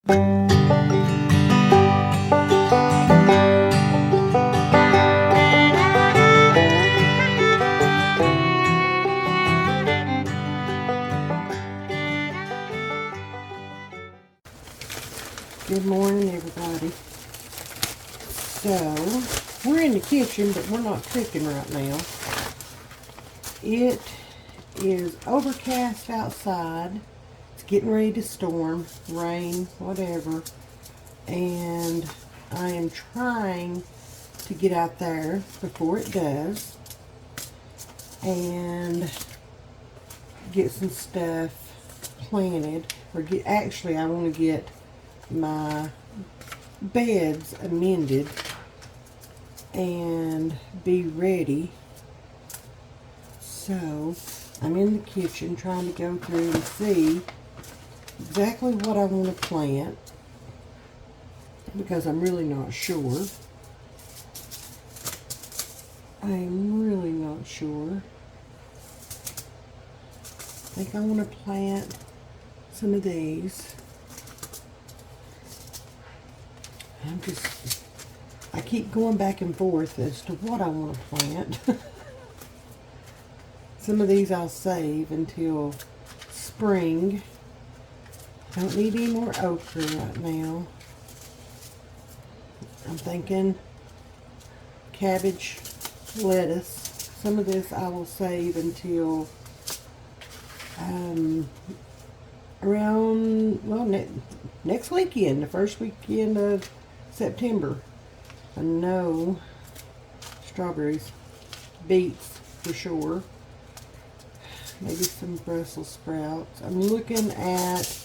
Good morning, everybody. So, we're in the kitchen, but we're not cooking right now. It is overcast outside. It's getting ready to storm, rain, whatever. And I am trying to get out there before it does and get some stuff planted. Actually, I want to get my beds amended and be ready. So I'm in the kitchen trying to go through and see exactly what I want to plant, because I'm really not sure. I'm really not sure. I think I want to plant some of these. I keep going back and forth as to what I want to plant. Some of these I'll save until spring. Don't need any more okra right now. I'm thinking cabbage, lettuce. Some of this I will save until around, well, next weekend, the first weekend of September. I know strawberries, beets for sure, maybe some Brussels sprouts. I'm looking at,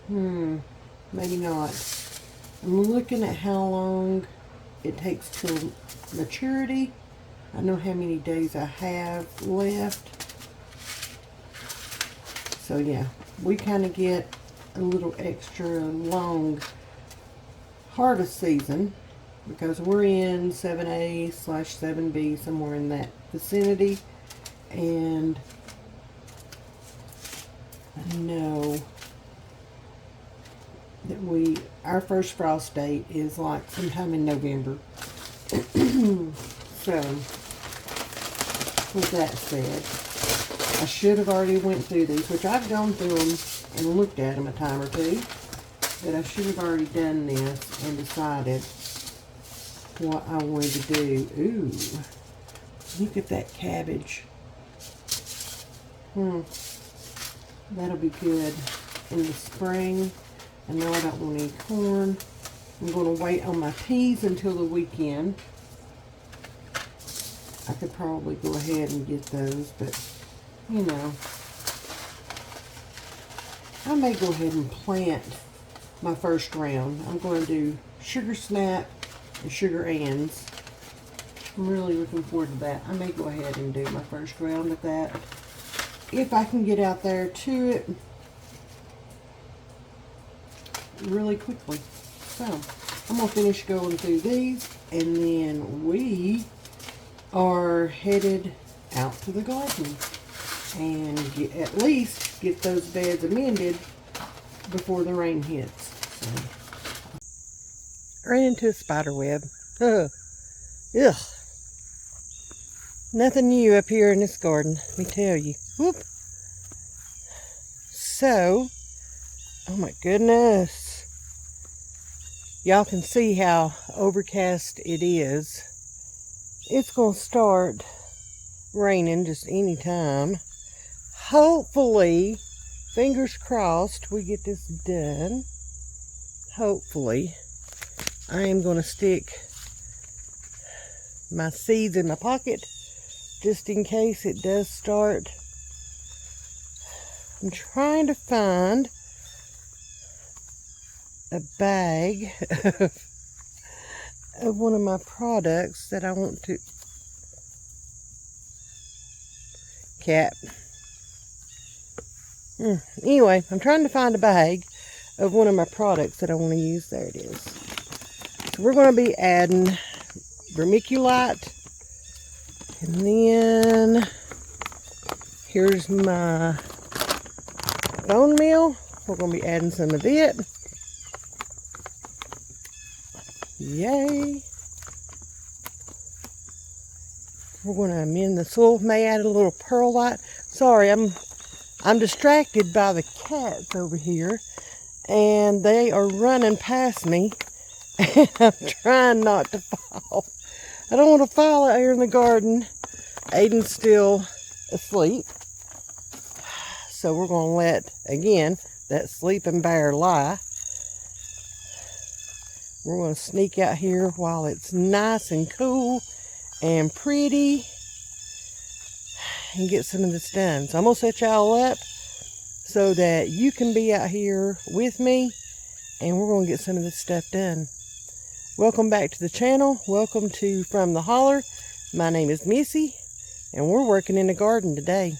maybe not. I'm looking at how long it takes till maturity. I know how many days I have left. So yeah, we kind of get a little extra long harvest season because we're in 7A/7B, somewhere in that vicinity. And I know that our first frost date is like sometime in November. So, with that said, I should have already went through these, which I've gone through them and looked at them a time or two, but I should have already done this and decided what I wanted to do. Ooh, look at that cabbage. That'll be good in the spring. I know I don't want any corn. I'm going to wait on my peas until the weekend. I could probably go ahead and get those, but you know, I may go ahead and plant my first round. I'm going to do sugar snap and sugar ands. I'm really looking forward to that. I may go ahead and do my first round of that if I can get out there to it really quickly. So I'm going to finish going through these, and then we are headed out to the garden and at least get those beds amended before the rain hits. So, ran into a spider web. Ugh. Nothing new up here in this garden, let me tell you. Whoop. So, oh my goodness. Y'all can see how overcast it is. It's going to start raining just any time. Hopefully, fingers crossed, we get this done. Hopefully. I am going to stick my seeds in my pocket just in case it does start. I'm trying to find a bag of one of my products that I want to... Cat. Anyway, I'm trying to find a bag of one of my products that I want to use. There it is. So we're going to be adding vermiculite. And then here's my bone meal. We're going to be adding some of it. Yay. We're going to amend the soil. May add a little perlite. Sorry, I'm distracted by the cats over here, and they are running past me, and I'm trying not to fall. I don't want to fall out here in the garden. Aiden's still asleep, so we're going to let, again, that sleeping bear lie. We're going to sneak out here while it's nice and cool and pretty and get some of this done. So I'm going to set y'all up so that you can be out here with me, and we're going to get some of this stuff done. Welcome back to the channel. Welcome to From the Holler. My name is Missy, and we're working in the garden today.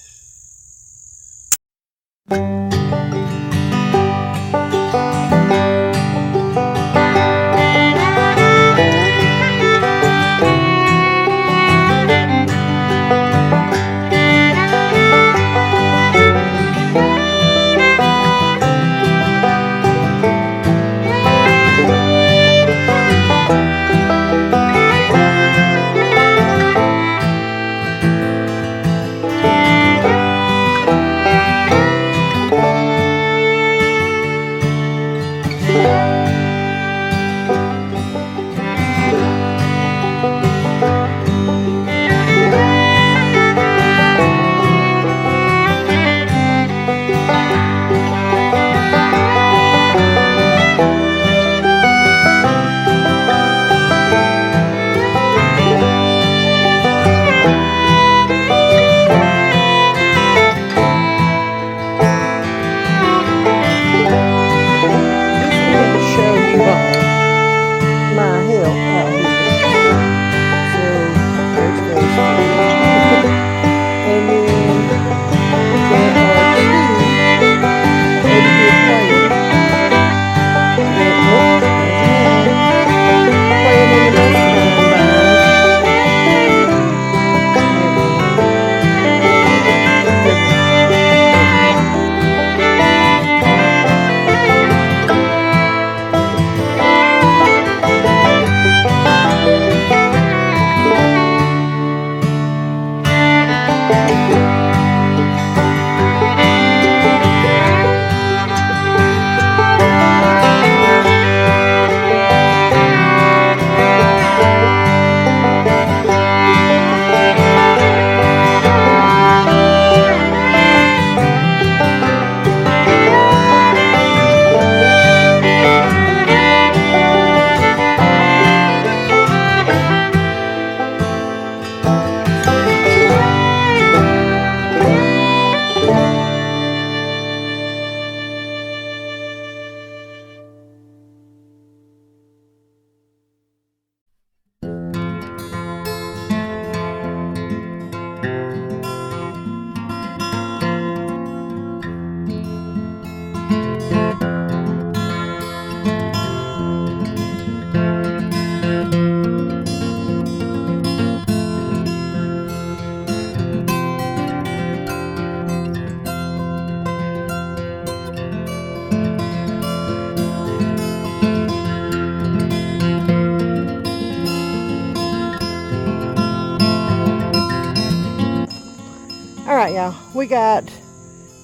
Alright, y'all, we got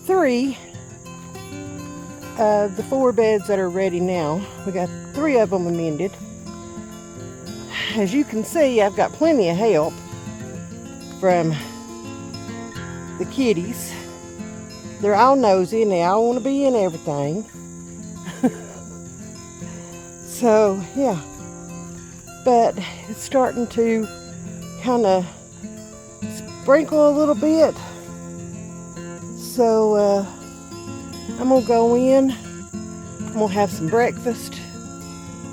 3 of the 4 beds that are ready now. We got 3 of them amended. As you can see, I've got plenty of help from the kitties. They're all nosy and they all want to be in everything. So, yeah. But it's starting to kind of sprinkle a little bit. So, I'm going to go in. I'm going to have some breakfast.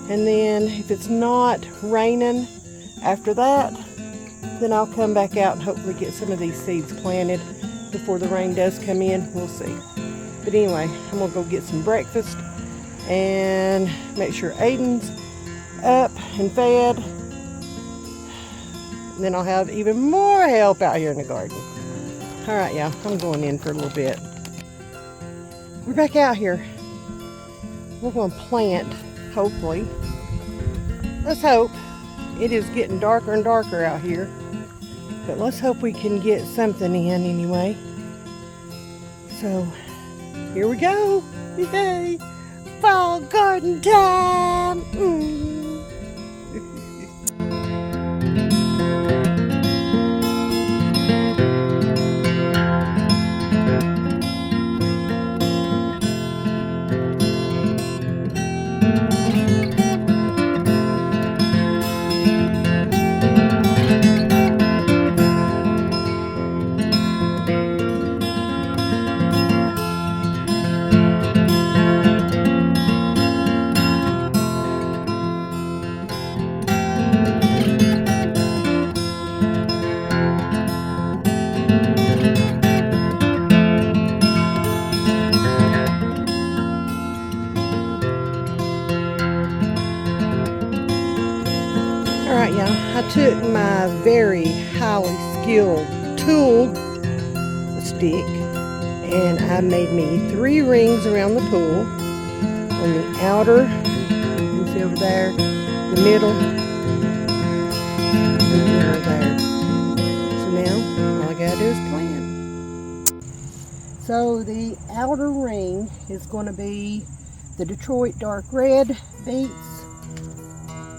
And then if it's not raining after that, then I'll come back out and hopefully get some of these seeds planted before the rain does come in. We'll see. But anyway, I'm going to go get some breakfast and make sure Aiden's up and fed. And then I'll have even more help out here in the garden. All right, y'all, I'm going in for a little bit. We're back out here. We're going to plant, hopefully, let's hope. It is getting darker and darker out here. But let's hope we can get something in anyway. So, here we go. Yay! Fall garden time! Alright y'all, I took my very highly skilled tool stick and I made me 3 rings around the pool. On the outer, you can see over there, the middle, and the inner there. So now, all I gotta do is plan. So the outer ring is going to be the Detroit dark red beets.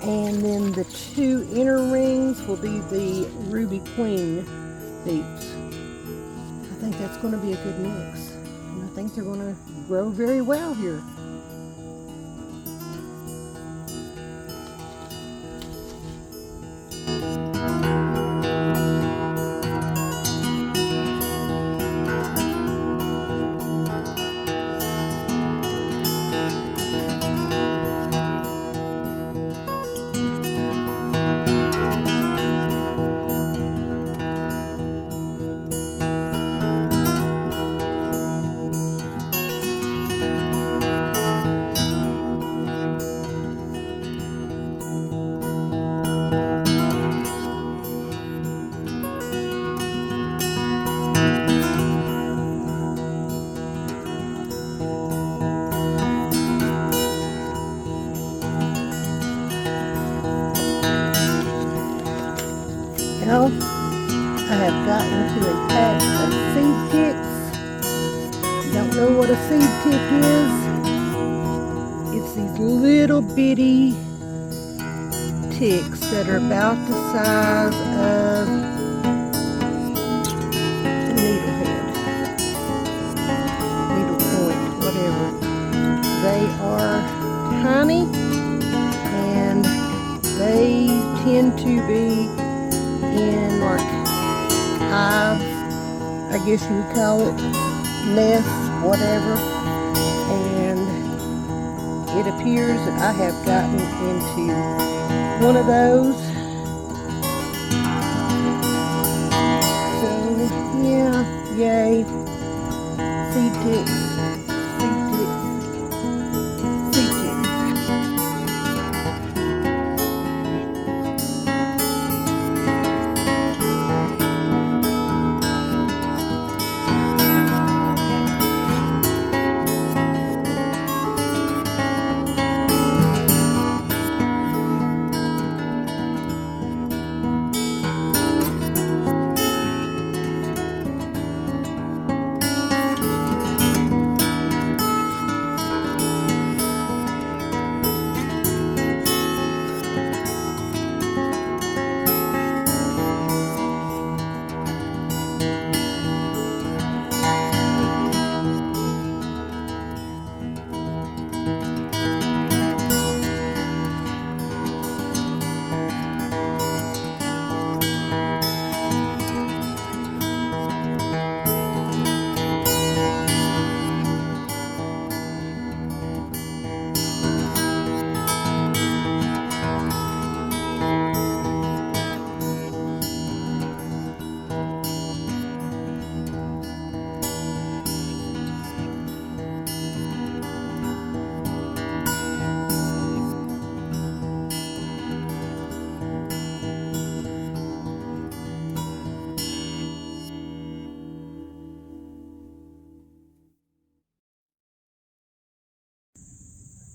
And then the 2 inner rings will be the Ruby Queen beets. I think that's going to be a good mix. And I think they're going to grow very well here. Now, I have gotten to a patch of seed ticks. If you don't know what a seed tick is, it's these little bitty ticks that are about the size of a needlehead, needle point, whatever. They are tiny and they tend to be in like hives, I guess you would call it, nests, whatever, and it appears that I have gotten into one of those. So yeah, yay, seed ticks, seed ticks, seed ticks.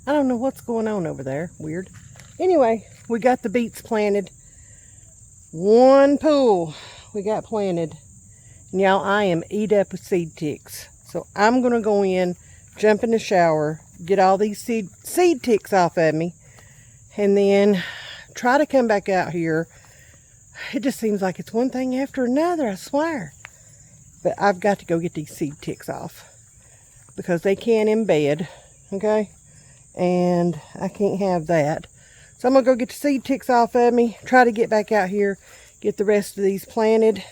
I don't know what's going on over there. Weird. Anyway, we got the beets planted. One pool we got planted. And y'all, I am eat up with seed ticks. So I'm going to go in, jump in the shower, get all these seed ticks off of me, and then try to come back out here. It just seems like it's one thing after another, I swear. But I've got to go get these seed ticks off because they can embed, okay? And I can't have that. So I'm going to go get the seed ticks off of me, try to get back out here, get the rest of these planted.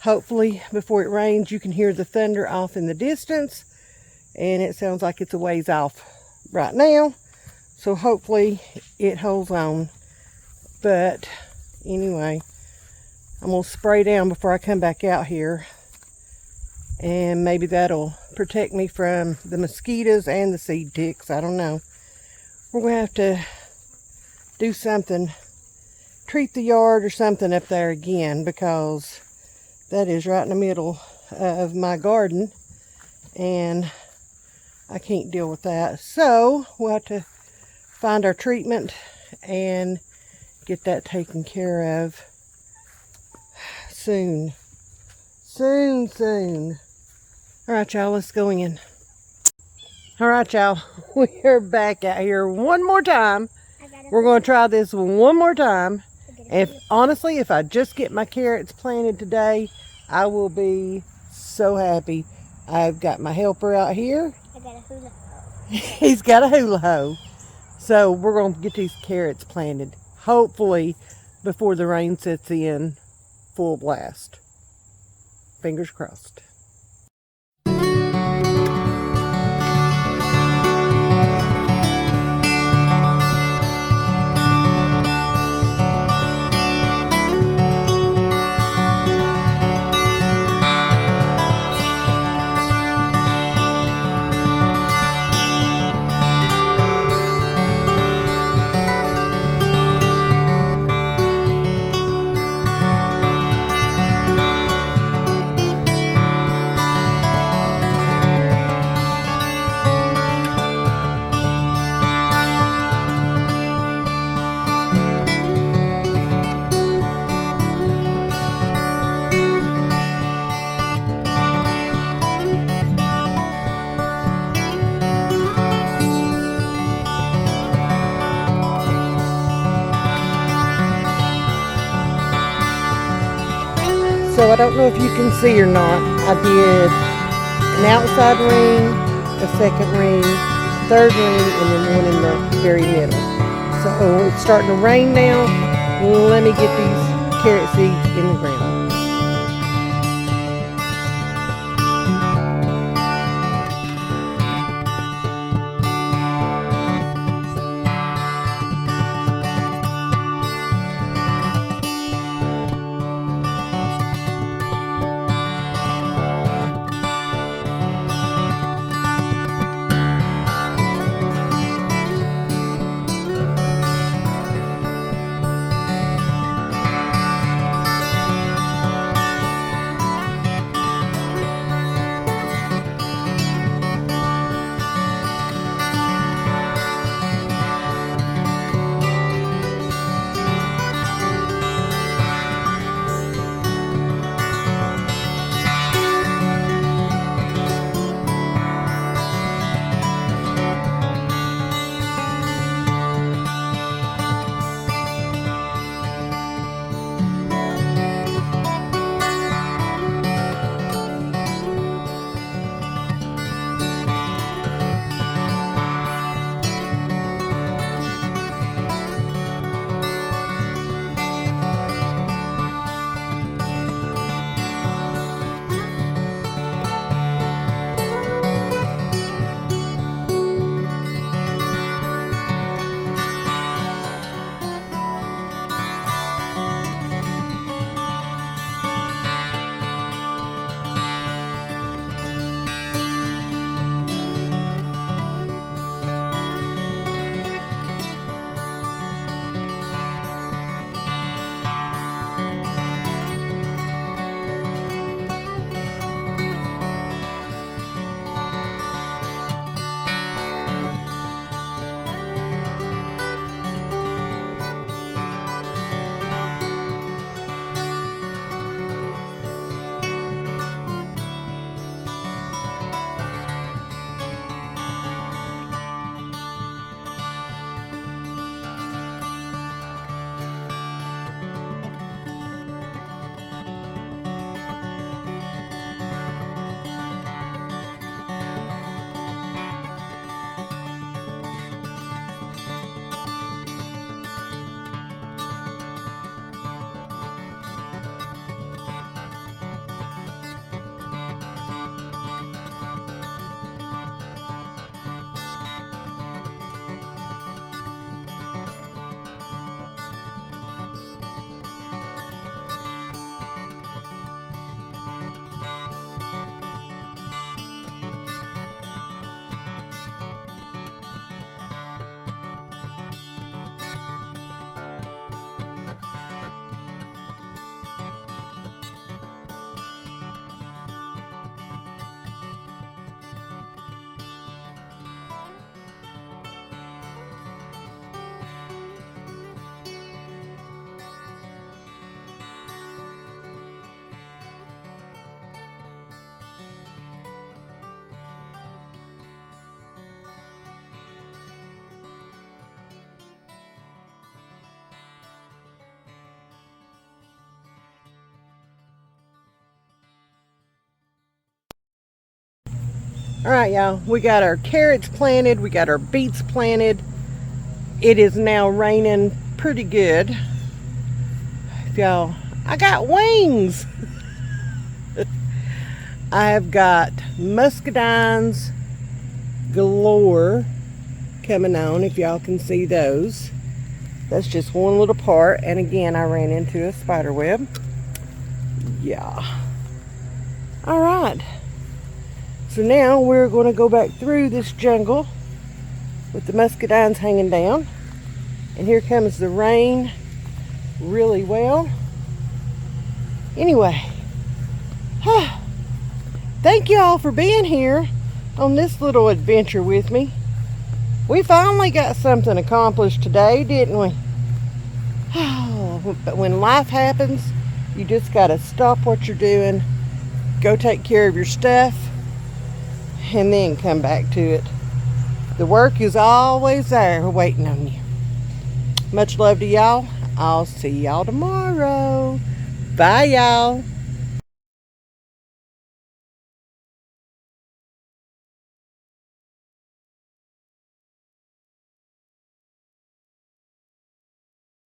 Hopefully, before it rains, you can hear the thunder off in the distance. And it sounds like it's a ways off right now. So hopefully, it holds on. But anyway, I'm going to spray down before I come back out here. And maybe that'll protect me from the mosquitoes and the seed ticks. I don't know. We're going to have to do something. Treat the yard or something up there again, because that is right in the middle of my garden. And I can't deal with that. So we'll have to find our treatment and get that taken care of soon. Soon. All right, y'all, let's go in. All right, y'all, we are back out here one more time. We're going to try this one more time. And honestly, if I just get my carrots planted today, I will be so happy. I've got my helper out here. I got a hula hoe. He's got a hula hoe. So we're going to get these carrots planted, hopefully before the rain sets in full blast. Fingers crossed. So I don't know if you can see or not. I did an outside ring, a second ring, third ring, and then one in the very middle. So it's starting to rain now. Let me get these carrot seeds in the ground. All right, y'all, we got our carrots planted, we got our beets planted. It is now raining pretty good. Y'all, I got wings. I have got muscadines galore coming on, if y'all can see those. That's just one little part, and again, I ran into a spider web. Yeah. All right. So now we're going to go back through this jungle with the muscadines hanging down. And here comes the rain really well. Anyway, thank you all for being here on this little adventure with me. We finally got something accomplished today, didn't we? But when life happens, you just got to stop what you're doing, go take care of your stuff, and then come back to it. The work is always there waiting on you. Much love to y'all. I'll see y'all tomorrow. Bye, y'all.